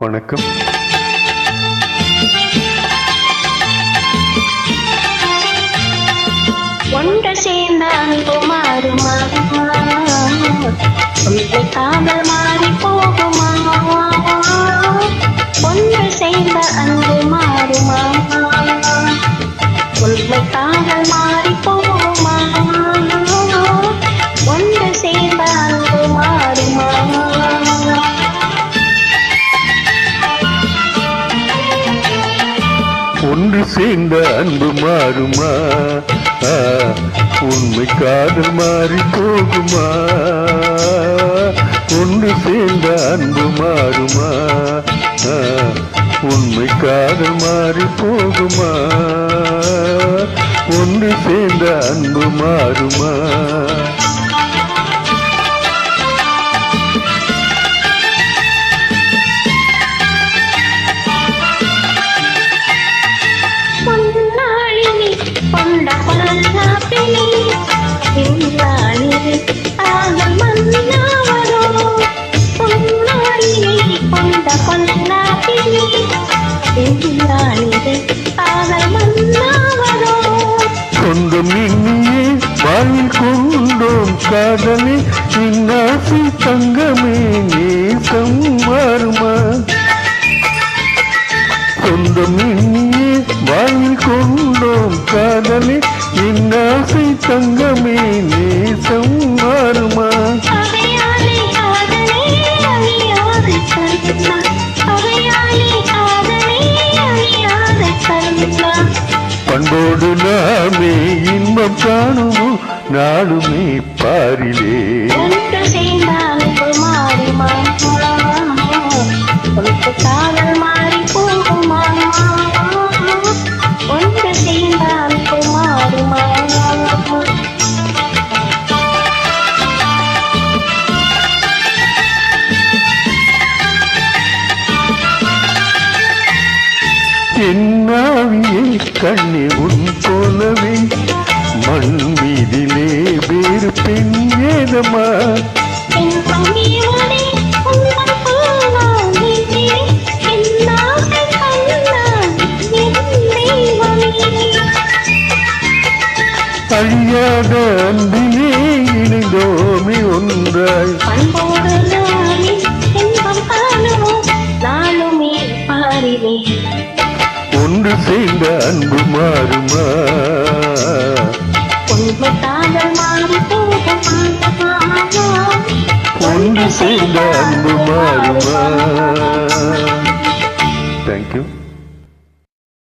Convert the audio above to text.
வணக்கம். ஒன்று சேர்ந்த அன்பு மாறுமா, ஒன்று காதல் மாறி போகுமா? ஒன்று சேர்ந்த அன்பு மாறுமா, உண்மை காதல் மாறி போகுமா? ஒன்று சேர்ந்த அன்பு மாறுமா? ஒன்று சேர்ந்த அன்பு மாறுமா, உண்மை காதல் மாறி போகுமா? ஒன்று சேர்ந்த அன்பு மாறுமா, உண்மை காதல் மாறி போகுமா? ஒன்று சேர்ந்த அன்பு மாறுமா? சொந்தம் இன்னியே வாயில் கொண்டோம் காதலே, இன்னாசி தங்கமே நேசம் மாறுமா? சொந்தம் இன்னியே வாயில் கொண்டோம் காதலே, இன்னாசி தங்கமே நேசம் மாறுமா? பண்போடு நாமே இன்பம் காணுவோம் நாடுமே பாரிலே. ஒன்று சேர்ந்தால் மாறுமா, காதல் மாறி போகுமா? ஒன்று சேர்ந்தால் மாறுமா? என்னாவியே கண்ணே உன் போலவே மண் மீதிலே வேறு பெண் ஏதமா? அழியாத அன்பிலே இணைந்தோமே ஒன்றாய். ஒன்று சேர்ந்த அன்பு மாறுமா, ஒன்று சேர்ந்த அன்பு மாறுமா? தேங்க்யூ.